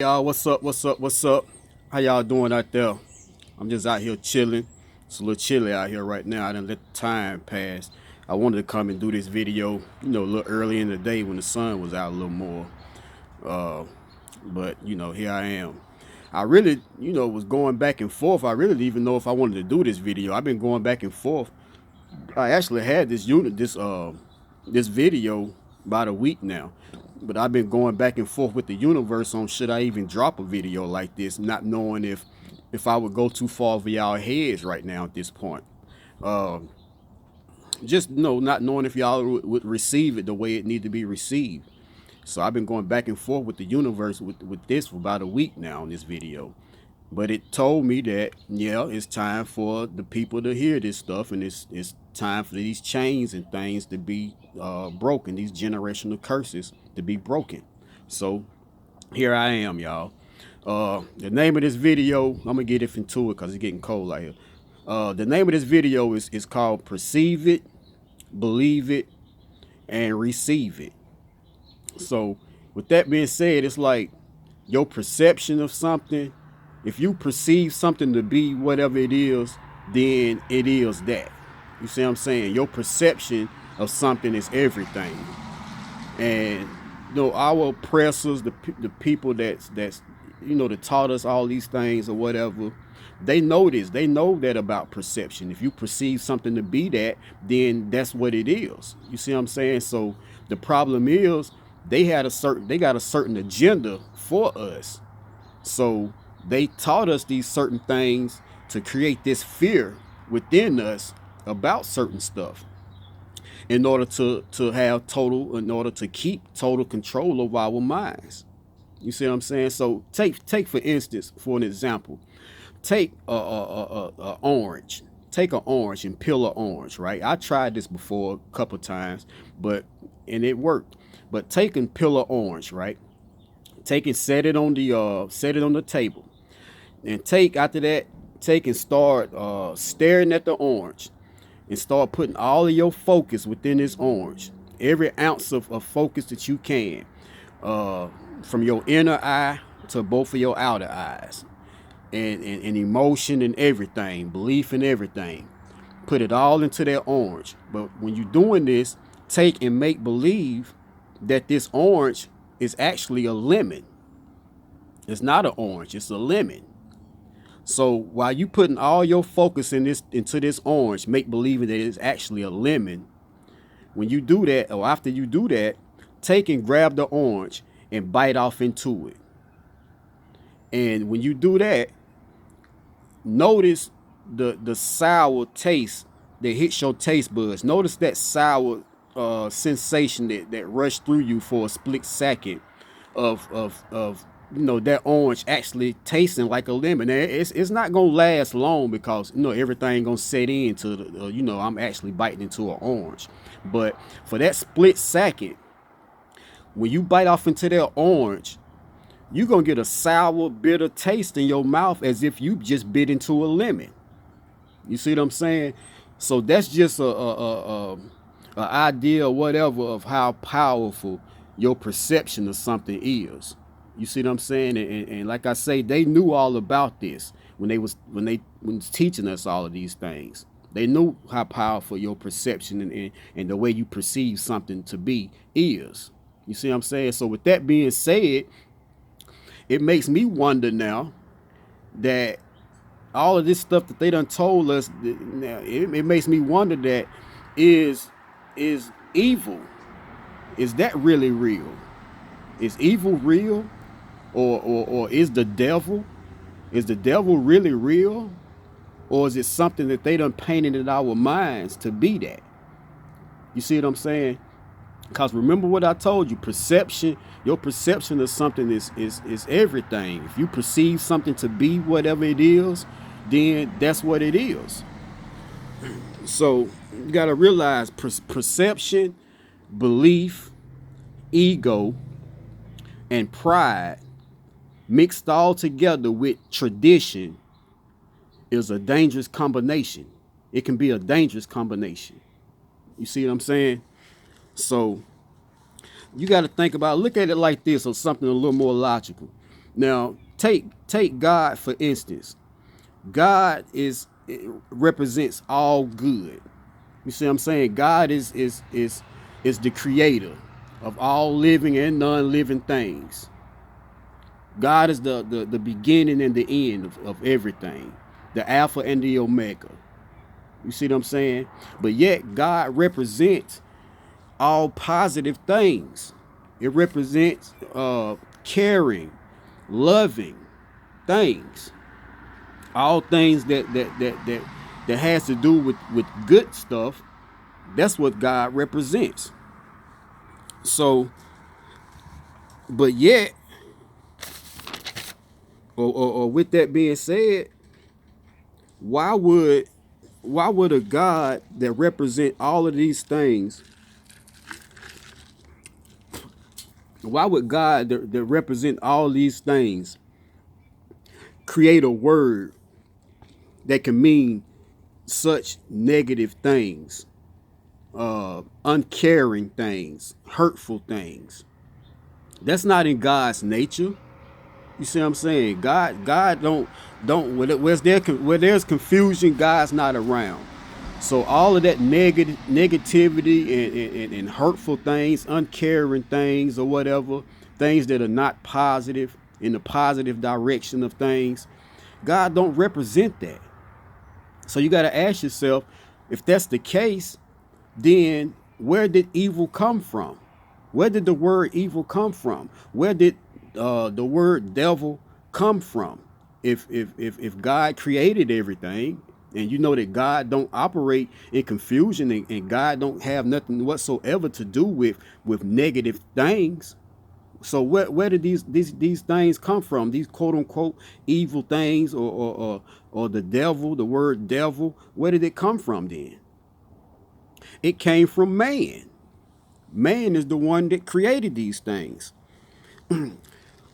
Y'all, what's up? How y'all doing out there? I'm just out here chilling. It's a little chilly out here right now. I didn't let the time pass. I wanted to come and do this video, a little early in the day when the sun was out a little more. Uh, but here I am. I really, was going back and forth. I really didn't even know if I wanted to do this video. I've been going back and forth. I actually had this video about a week now, but I've been going back and forth with the universe on should I even drop a video like this, not knowing if I would go too far over y'all heads right now at this point. Uh, just not knowing if y'all would receive it the way it need to be received. So I've been going back and forth with the universe with this for about a week now on this video. But it told me that, yeah, it's time for the people to hear this stuff, and it's time for these chains and things to be broken, these generational curses to be broken. So here I am, y'all. The name of this video, I'm gonna get into it because it's getting cold out here. The name of this video is called Perceive It, Believe It, and Receive It. So with that being said, it's like your perception of something. If you perceive something to be whatever it is, then it is that. You see what I'm saying? Your perception of something is everything. And our oppressors, the people that's that taught us all these things or whatever, they know this. They know that about perception. If you perceive something to be that, then that's what it is. You see what I'm saying? So the problem is they got a certain agenda for us. So they taught us these certain things to create this fear within us about certain stuff in order in order to keep total control of our minds. You see what I'm saying? So take for instance, for an example, take a orange. Take an orange and peel an orange, right? I tried this before a couple times, and it worked. But take and peel an orange, right? Take and set it on the table. And take and start staring at the orange and start putting all of your focus within this orange. Every ounce of focus that you can, from your inner eye to both of your outer eyes, and emotion and everything, belief and everything. Put it all into that orange. But when you're doing this, take and make believe that this orange is actually a lemon. It's not an orange, it's a lemon. So while you putting all your focus into this orange, make believing that it's actually a lemon, when you do that, or after you do that, take and grab the orange and bite off into it. And when you do that, notice the sour taste that hits your taste buds. Notice that sour sensation that rushed through you for a split second of that orange actually tasting like a lemon. And it's not gonna last long because everything gonna set into the I'm actually biting into an orange. But for that split second, when you bite off into that orange, you're gonna get a sour, bitter taste in your mouth as if you just bit into a lemon. You see what I'm saying? So that's just a idea or whatever of how powerful your perception of something is. You see what I'm saying? And like I say, they knew all about this when they was teaching us all of these things. They knew how powerful your perception and the way you perceive something to be is. You see what I'm saying? So with that being said, it makes me wonder now that all of this stuff that they done told us, now it makes me wonder that is evil. Is that really real? Is evil real? Or is the devil? Is the devil really real? Or is it something that they done painted in our minds to be that? You see what I'm saying? Because remember what I told you, perception, your perception of something is everything. If you perceive something to be whatever it is, then that's what it is. So you got to realize perception, belief, ego, and pride mixed all together with tradition is a dangerous combination. It can be a dangerous combination. You see what I'm saying? So you got to think about, look at it like this, or something a little more logical. Now, take God for instance. God represents all good. You see what I'm saying? God is the creator of all living and non-living things. God is the beginning and the end of everything, the Alpha and the Omega. You see what I'm saying? But yet God represents all positive things. It represents caring, loving things. All things that has to do with good stuff. That's what God represents. So, but yet, or with that being said, why would a God that represent all of these things, why would God that represent all these things create a word that can mean such negative things, uncaring things, hurtful things? That's not in God's nature. You see what I'm saying? God don't where there's confusion, God's not around. So all of that negativity and hurtful things, uncaring things or whatever, things that are not positive in the positive direction of things, God don't represent that. So you got to ask yourself, if that's the case, then where did evil come from? Where did the word evil come from? Where did the word devil come from? If God created everything, and you know that God don't operate in confusion, and God don't have nothing whatsoever to do with negative things. So where did these things come from? These quote unquote evil things, or the devil, the word devil, where did it come from then? It came from man. Man is the one that created these things.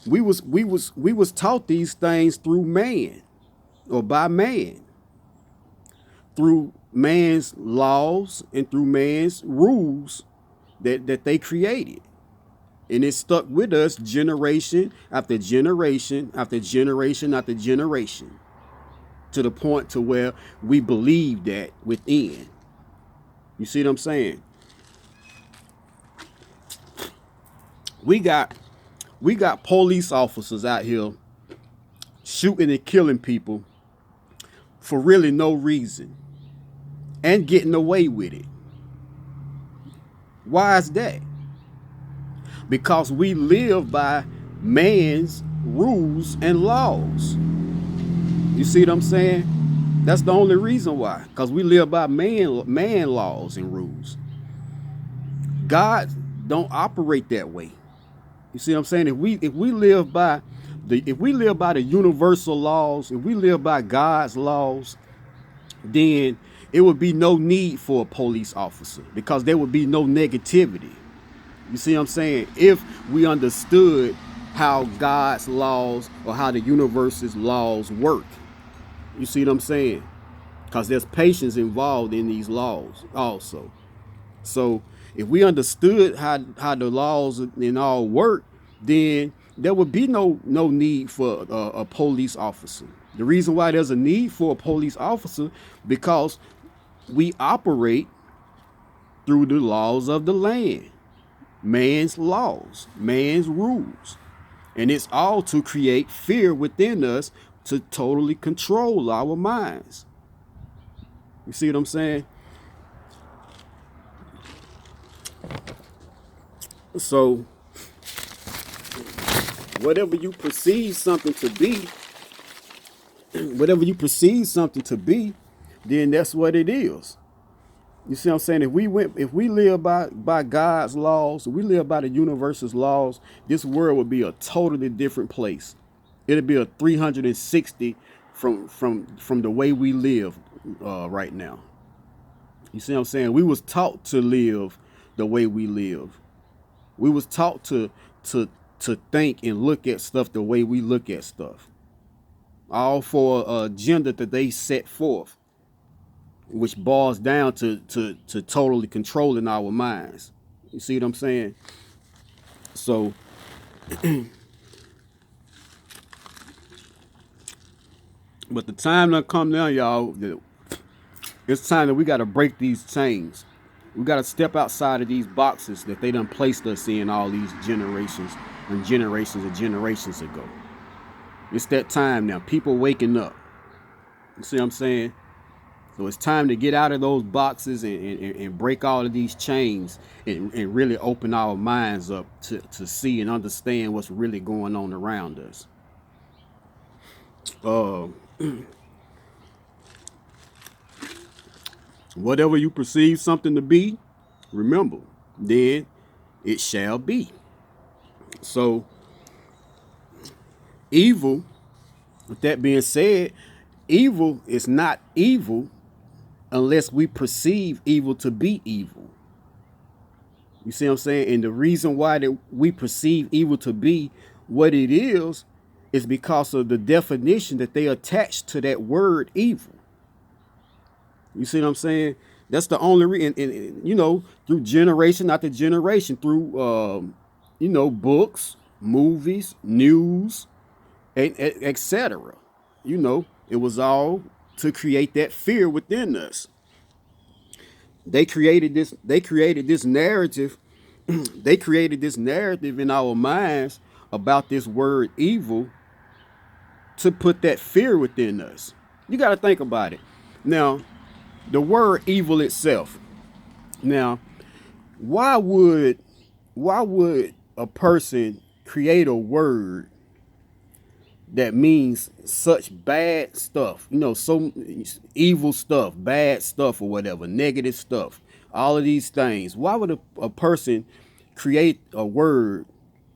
We was taught these things through man, or by man, through man's laws and through man's rules that they created. And it stuck with us generation after generation after generation after generation, to the point to where we believe that within. You see what I'm saying? We got police officers out here shooting and killing people for really no reason and getting away with it. Why is that? Because we live by man's rules and laws. You see what I'm saying? That's the only reason why. Because we live by man laws and rules. God don't operate that way. You see what I'm saying? If we live by the universal laws, if we live by God's laws, then it would be no need for a police officer, because there would be no negativity. You see what I'm saying? If we understood how God's laws, or how the universe's laws work. You see what I'm saying? Because there's patience involved in these laws also. So if we understood how the laws and all work, then there would be no need for a police officer. The reason why there's a need for a police officer, because we operate through the laws of the land, man's laws, man's rules. And it's all to create fear within us, to totally control our minds. You see what I'm saying? So whatever you perceive something to be, then that's what it is. You see what I'm saying? If we live by God's laws, if we live by the universe's laws, this world would be a totally different place. It'll be a 360 from the way we live right now. You see what I'm saying? We was taught to live the way we live. We was taught to think and look at stuff the way we look at stuff. All for an agenda that they set forth, which boils down to totally controlling our minds. You see what I'm saying? So But the time done come now, y'all. It's time that we got to break these chains. We got to step outside of these boxes that they done placed us in all these generations and generations and generations ago. It's that time now. People waking up. You see what I'm saying? So it's time to get out of those boxes and break all of these chains and really open our minds up to see and understand what's really going on around us. Uh, Whatever you perceive something to be, remember, then it shall be. So, evil, with that being said, evil is not evil unless we perceive evil to be evil. You see what I'm saying? And the reason why that we perceive evil to be what it is because of the definition that they attach to that word evil. You see what I'm saying? That's the only reason, and, you know, through generation after generation, through, you know, books, movies, news, etc. You know, it was all to create that fear within us. They created this. They created this narrative. They created this narrative in our minds about this word evil to put that fear within us. You got to think about it. Now, the word evil itself. Now, why would a person create a word that means such bad stuff, you know, so evil stuff, bad stuff or whatever, negative stuff, all of these things? Why would a person create a word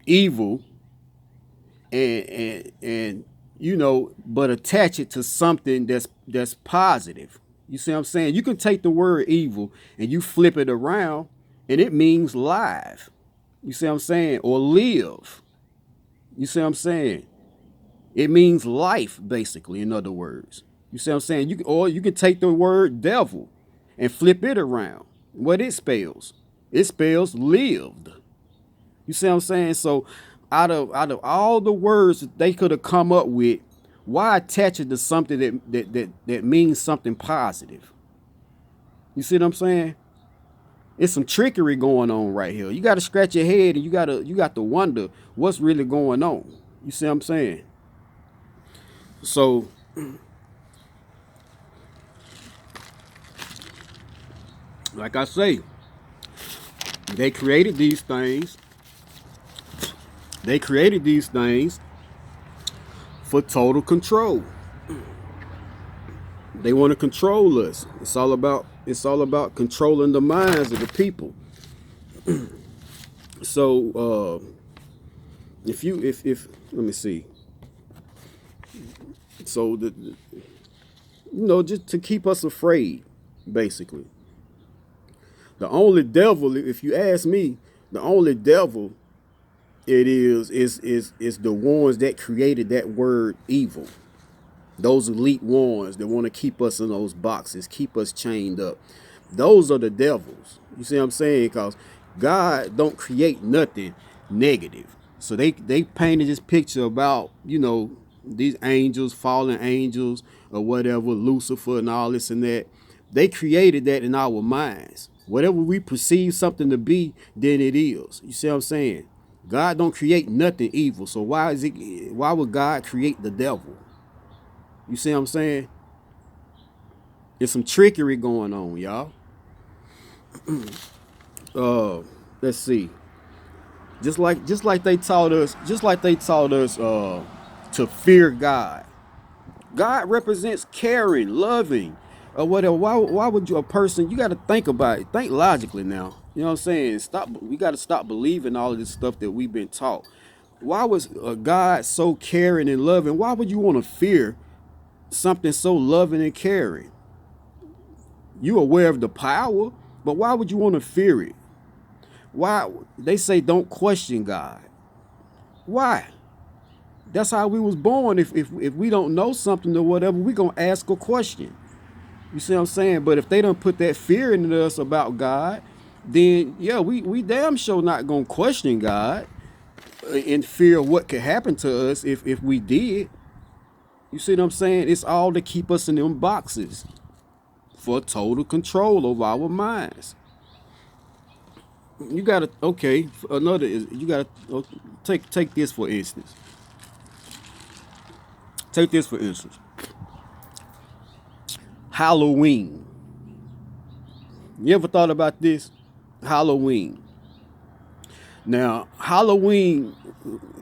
evil and you know, but attach it to something that's positive? You see what I'm saying? You can take the word evil and you flip it around and it means live. You see what I'm saying? Or live. You see what I'm saying? It means life, basically, in other words. You see what I'm saying? Or you can take the word devil and flip it around. What it spells? It spells lived. You see what I'm saying? So out of all the words that they could have come up with, why attach it to something that means something positive? You see what I'm saying? It's some trickery going on right here. You got to scratch your head and you got to wonder what's really going on. You see what I'm saying? So like I say, they created these things. They created these things for total control. They want to control us. It's all about controlling the minds of the people. So if let me see. So you know, just to keep us afraid, basically. The only devil, if you ask me, the only devil it is the ones that created that word evil. Those elite ones that want to keep us in those boxes, keep us chained up. Those are the devils. You see what I'm saying? Because God don't create nothing negative. So they painted this picture about, you know, these angels, fallen angels or whatever, Lucifer and all this and that. They created that in our minds. Whatever we perceive something to be, then it is. You see what I'm saying? God don't create nothing evil. So why would God create the devil? You see what I'm saying? There's some trickery going on, y'all. Let's see. Just like they taught us, to fear God. God represents caring, loving, or whatever. Why would a person, you got to think about it. Think logically now. You know what I'm saying? We got to stop believing all of this stuff that we've been taught. Why was God so caring and loving? Why would you want to fear something so loving and caring? You aware of the power, but why would you want to fear it? Why? They say don't question God. Why? That's how we was born. If we don't know something or whatever, we gonna ask a question. You see what I'm saying? But if they don't put that fear in us about God, then yeah, we damn sure not gonna question God in fear of what could happen to us if we did. You see what I'm saying? It's all to keep us in them boxes for total control over our minds. You gotta okay. Another is you gotta take this for instance. Take this for instance. Halloween. You ever thought about this? Halloween. Now, Halloween,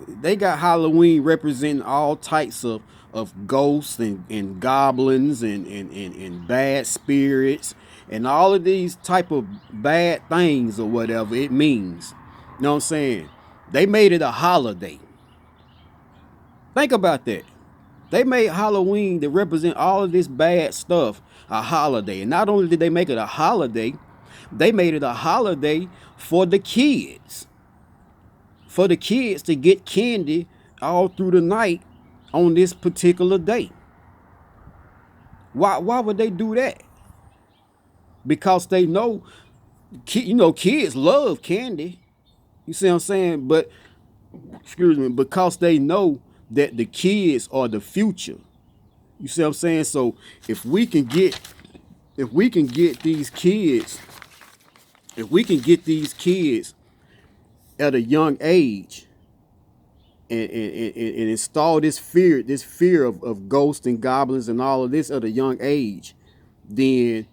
they got Halloween representing all types of ghosts and goblins and bad spirits and all of these type of bad things or whatever it means. You know what I'm saying? They made it a holiday. Think about that. They made Halloween to represent all of this bad stuff a holiday. And not only did they make it a holiday, they made it a holiday for the kids. For the kids to get candy all through the night on this particular day. Why would they do that? Because they know, kids love candy. You see what I'm saying? But, excuse me, because they know that the kids are the future. You see what I'm saying? So if we can get these kids, at a young age and install this fear of ghosts and goblins and all of this at a young age, then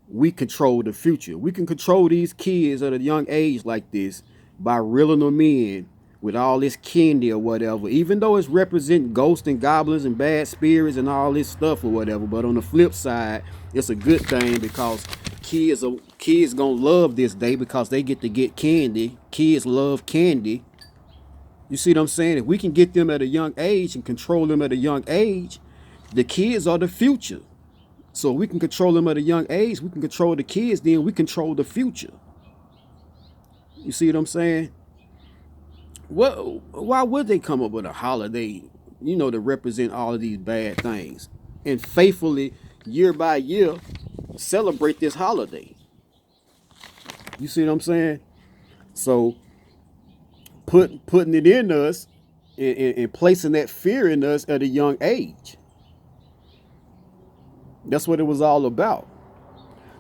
we control the future. We can control these kids at a young age like this by reeling them in with all this candy or whatever, even though it's representing ghosts and goblins and bad spirits and all this stuff or whatever. But on the flip side, it's a good thing because kids gonna love this day because they get to get candy. Kids love candy. You see what I'm saying? If we can get them at a young age and control them at a young age, the kids are the future. So we can control them at a young age, we can control the kids, then we control the future. You see what I'm saying? Why would they come up with a holiday, to represent all of these bad things and faithfully, year by year, celebrate this holiday? You see what I'm saying? So putting it in us and placing that fear in us at a young age. That's what it was all about.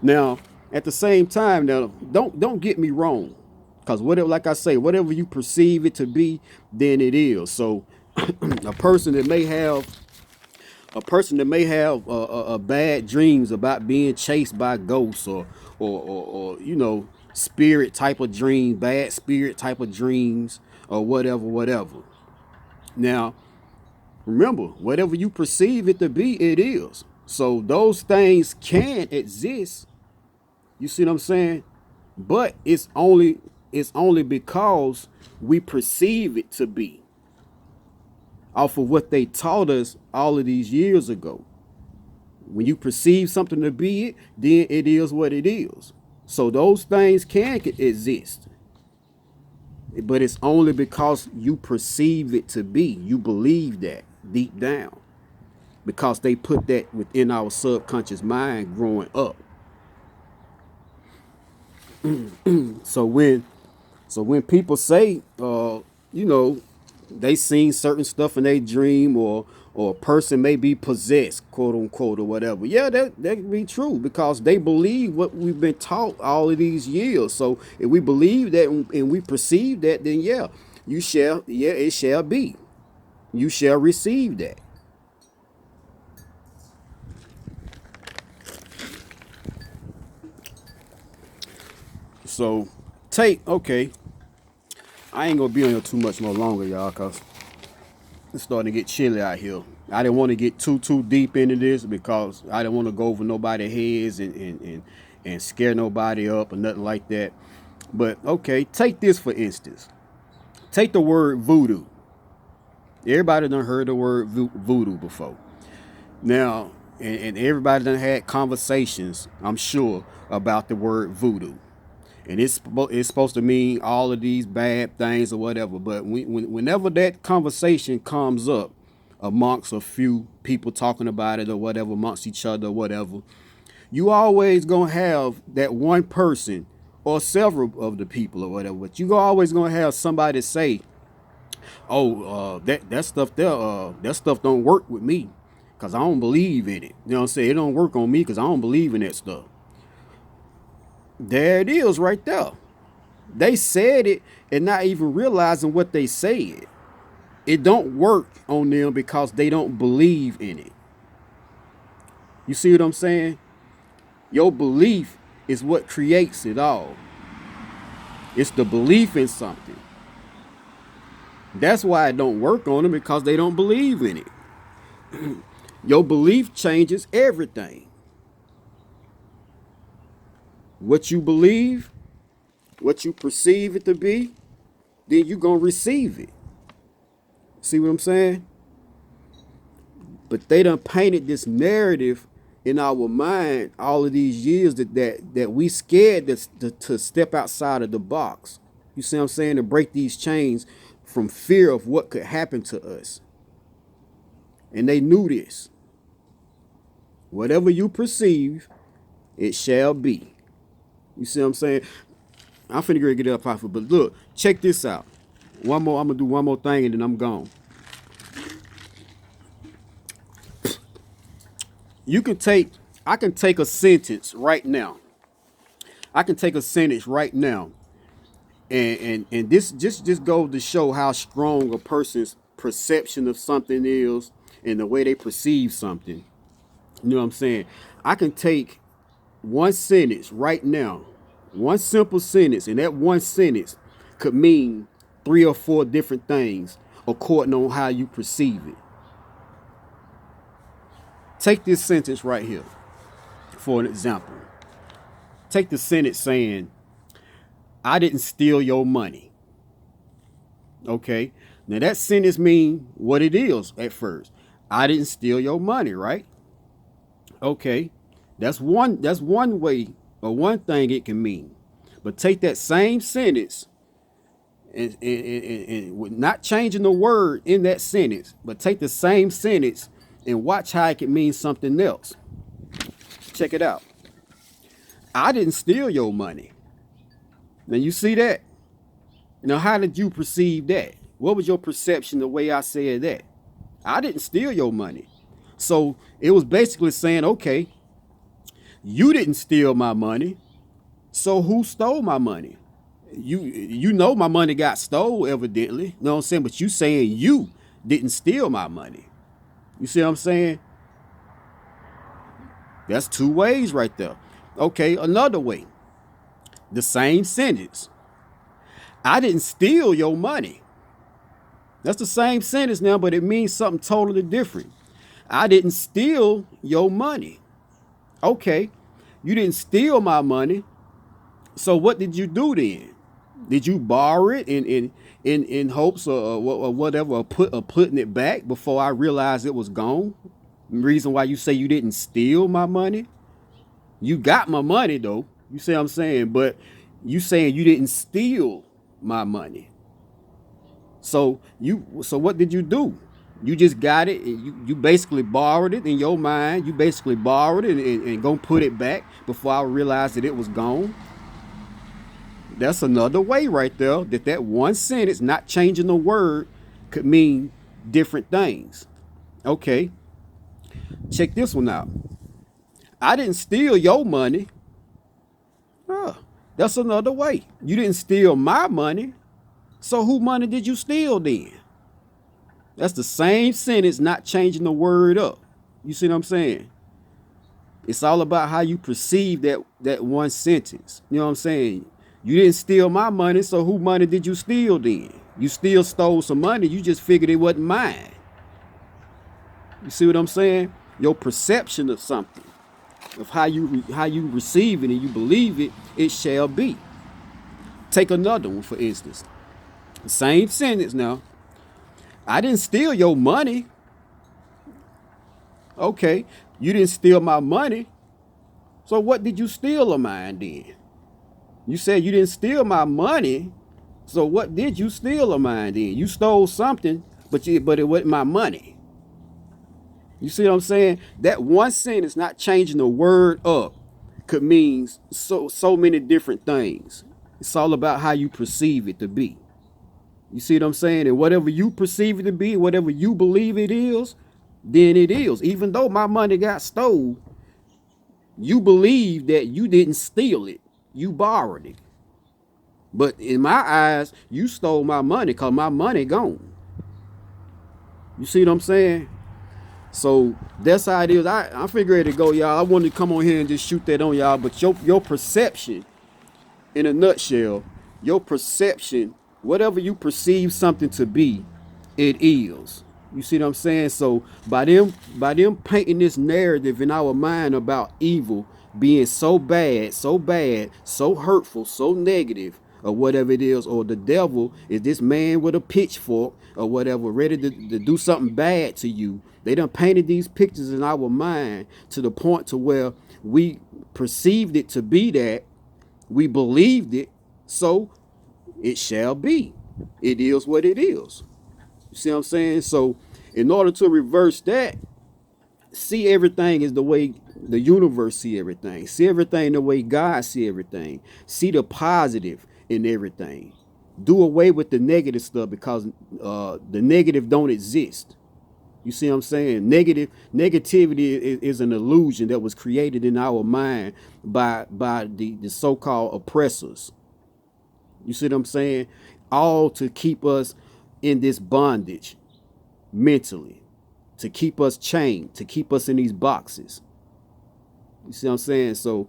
Now, at the same time, now don't get me wrong. Because whatever, like I say, whatever you perceive it to be, then it is. So a person that may have bad dreams about being chased by ghosts or spirit type of dream, bad spirit type of dreams or whatever. Now, remember, whatever you perceive it to be, it is. So those things can exist. You see what I'm saying? But it's only because we perceive it to be off of what they taught us all of these years ago. When you perceive something to be it, then it is what it is. So those things can exist. But it's only because you perceive it to be. You believe that deep down. Because they put that within our subconscious mind growing up. So when people say, they seen certain stuff in their dream or a person may be possessed, quote unquote, or whatever. Yeah, that can be true because they believe what we've been taught all of these years. So if we believe that and we perceive that, then it shall be. You shall receive that. So okay. I ain't gonna be on here too much more longer, y'all, cause it's starting to get chilly out here. I didn't want to get too deep into this because I didn't want to go over nobody's heads and scare nobody up or nothing like that. But okay, take this for instance. Take the word voodoo. Everybody done heard the word voodoo before. Now, and everybody done had conversations, I'm sure, about the word voodoo. And it's supposed to mean all of these bad things or whatever. But whenever that conversation comes up amongst a few people talking about it or whatever, amongst each other or whatever, you always going to have that one person or several of the people or whatever. But you always going to have somebody say, that stuff there, that stuff don't work with me. because I don't believe in it. You know what I'm saying? It don't work on me because I don't believe in that stuff. There it is right there. They said it and not even realizing what they said. It don't work on them because they don't believe in it. You see what I'm saying? Your belief is what creates it all. It's the belief in something. That's why it don't work on them, because they don't believe in it. Your belief changes everything. What you believe, what you perceive it to be, then you're going to receive it. See what I'm saying? But they done painted this narrative in our mind all of these years that we scared to step outside of the box. You see what I'm saying? To break these chains from fear of what could happen to us. And they knew this. Whatever you perceive, it shall be. You see what I'm saying? I'm finna get up off it, but look, check this out. I'm gonna do one more thing and then I'm gone. I can take a sentence right now. And this just goes to show how strong a person's perception of something is and the way they perceive something. You know what I'm saying? I can take one sentence right now, one simple sentence, and that one sentence could mean 3 or 4 different things according on how you perceive it. Take this sentence right here for an example. Take the sentence saying, I didn't steal your money. Okay. Now that sentence means what it is at first. I didn't steal your money, right? Okay. That's one way or one thing it can mean. But take that same sentence and not changing the word in that sentence, but take the same sentence and watch how it can mean something else. Check it out. I didn't steal your money. Now you see that? Now how did you perceive that? What was your perception the way I said that? I didn't steal your money. So it was basically saying, okay, you didn't steal my money. So who stole my money? You know my money got stole, evidently. You know what I'm saying? But you saying you didn't steal my money. You see what I'm saying? That's 2 ways right there. Okay, another way. The same sentence. I didn't steal your money. That's the same sentence now, but it means something totally different. I didn't steal your money. Okay, you didn't steal my money. So what did you do then? Did you borrow it in hopes or whatever, of putting it back before I realized it was gone? The reason why you say you didn't steal my money? You got my money though. You see what I'm saying? But you saying you didn't steal my money. So what did you do? You just got it and you basically borrowed it in your mind. You basically borrowed it and gonna put it back before I realized that it was gone. That's another way right there that one sentence, not changing the word, could mean different things. Okay. Check this one out. I didn't steal your money. That's another way. You didn't steal my money. So whose money did you steal then? That's the same sentence, not changing the word up. You see what I'm saying? It's all about how you perceive that one sentence. You know what I'm saying? You didn't steal my money, so whose money did you steal then? You still stole some money, you just figured it wasn't mine. You see what I'm saying? Your perception of something, of how you receive it and you believe it, it shall be. Take another one, for instance. Same sentence now. I didn't steal your money. Okay, you didn't steal my money. So what did you steal of mine then? You said you didn't steal my money. So what did you steal of mine then? You stole something, but it wasn't my money. You see what I'm saying? That one sentence, not changing the word up, could mean so many different things. It's all about how you perceive it to be. You see what I'm saying? And whatever you perceive it to be, whatever you believe it is, then it is. Even though my money got stole, you believe that you didn't steal it. You borrowed it. But in my eyes, you stole my money because my money gone. You see what I'm saying? So that's how it is. I figure to go, y'all. I wanted to come on here and just shoot that on y'all. But your perception, in a nutshell, your perception, whatever you perceive something to be, it is. You see what I'm saying? So by them painting this narrative in our mind about evil being so bad, so hurtful, so negative, or whatever it is, or the devil is this man with a pitchfork or whatever, ready to do something bad to you. They done painted these pictures in our mind to the point to where we perceived it to be that, we believed it, so it shall be. It is what it is. You see what I'm saying? So in order to reverse that, see everything is the way the universe see everything. See everything the way God see everything. See the positive in everything. Do away with the negative stuff because the negative don't exist. You see what I'm saying? Negativity is an illusion that was created in our mind by the so-called oppressors. You see what I'm saying? All to keep us in this bondage mentally, to keep us chained, to keep us in these boxes. You see what I'm saying? So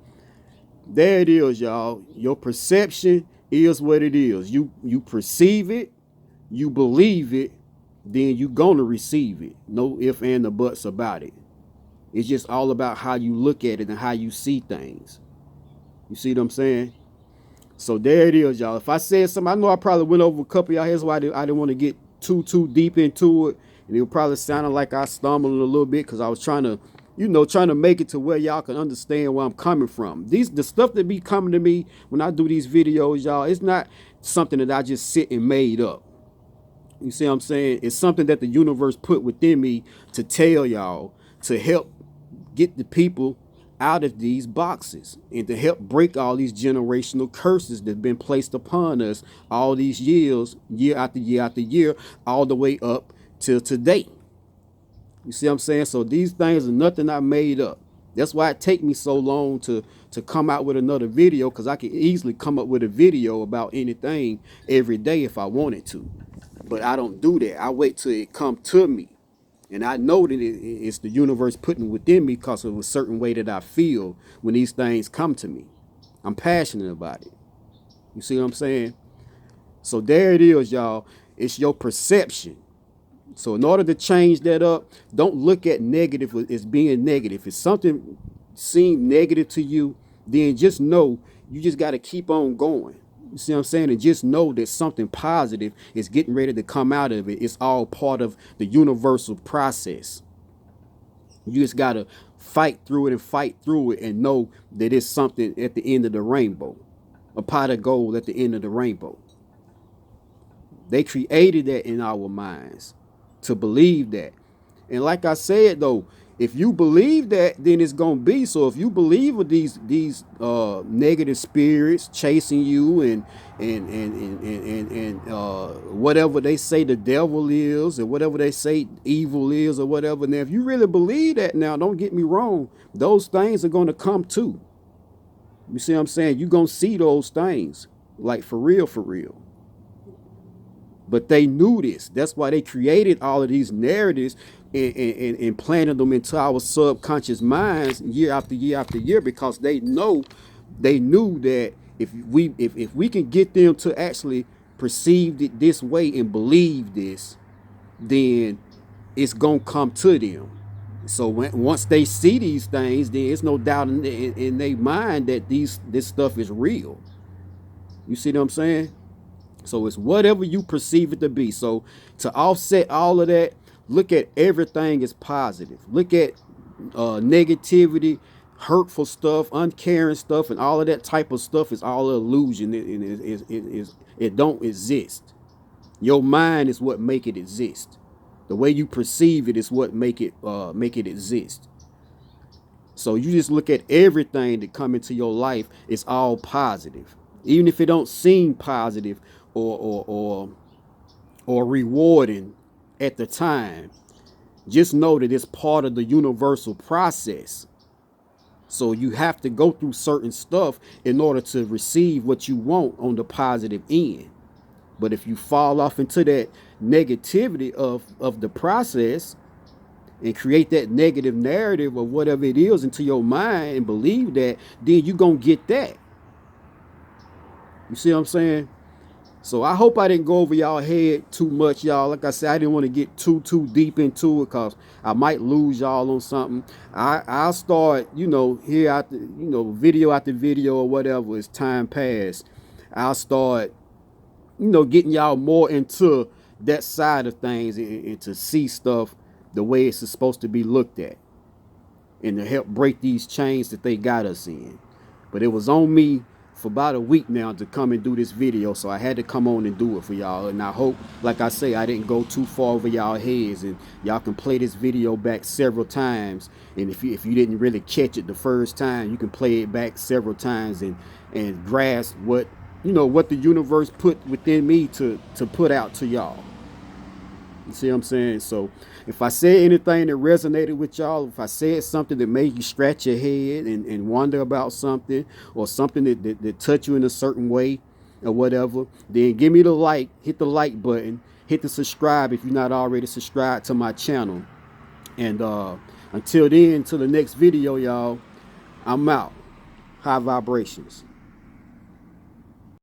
there it is, y'all. Your perception is what it is. You perceive it, you believe it, then you gonna receive it. No ifs and the buts about it. It's just all about how you look at it and how you see things. You see what I'm saying? So there it is, y'all. If I said something, I know I probably went over a couple of y'all. Here's why I didn't want to get too deep into it. And it probably sounded like I stumbled a little bit because I was trying to make it to where y'all can understand where I'm coming from. The stuff that be coming to me when I do these videos, y'all, it's not something that I just sit and made up. You see what I'm saying? It's something that the universe put within me to tell y'all, to help get the people out of these boxes and to help break all these generational curses that have been placed upon us all these years, year after year after year, all the way up till today. You see what I'm saying? So these things are nothing I made up. That's why it take me so long to come out with another video, because I can easily come up with a video about anything every day if I wanted to. But I don't do that. I wait till it come to me. And I know that it's the universe putting within me because of a certain way that I feel when these things come to me. I'm passionate about it. You see what I'm saying? So there it is, y'all. It's your perception. So in order to change that up, don't look at negative as being negative. If something seems negative to you, then just know you just got to keep on going. You see what I'm saying? And just know that something positive is getting ready to come out of it. It's all part of the universal process. You just got to fight through it and know that it's something at the end of the rainbow, a pot of gold at the end of the rainbow. They created that in our minds to believe that. And like I said, though, if you believe that, then it's gonna be. So if you believe with these negative spirits chasing you and whatever they say the devil is, or whatever they say evil is, or whatever. Now, if you really believe that, now don't get me wrong, those things are gonna come too. You see what I'm saying? You're gonna see those things, like for real, for real. But they knew this. That's why they created all of these narratives and planted them into our subconscious minds year after year after year, because they knew that if we can get them to actually perceive it this way and believe this, then it's gonna come to them. So once they see these things, then it's no doubt in their mind that this stuff is real. You see what I'm saying? So it's whatever you perceive it to be. So to offset all of that, look at everything as positive. Look at negativity, hurtful stuff, uncaring stuff, and all of that type of stuff is all illusion. It don't exist. Your mind is what make it exist. The way you perceive it is what make it exist. So you just look at everything that come into your life, it's all positive. Even if it don't seem positive or rewarding at the time, Just know that it's part of the universal process. So you have to go through certain stuff in order to receive what you want on the positive end. But if you fall off into that negativity of the process and create that negative narrative or whatever it is into your mind and believe that, then you're going to get that. You see what I'm saying? So I hope I didn't go over y'all head too much, y'all. Like I said, I didn't want to get too deep into it because I might lose y'all on something. I'll start, here after, video after video or whatever as time pass. I'll start, getting y'all more into that side of things and to see stuff the way it's supposed to be looked at and to help break these chains that they got us in. But it was on me for about a week now to come and do this video, so I had to come on and do it for y'all. And I hope, like I say, I didn't go too far over y'all heads, and y'all can play this video back several times. And if you didn't really catch it the first time, you can play it back several times and grasp what what the universe put within me to put out to y'all. You see what I'm saying? So if I said anything that resonated with y'all, if I said something that made you scratch your head and wonder about something, or something that touched you in a certain way or whatever, then give me the like, hit the like button, hit the subscribe if you're not already subscribed to my channel. And until then, until the next video, y'all, I'm out. High vibrations.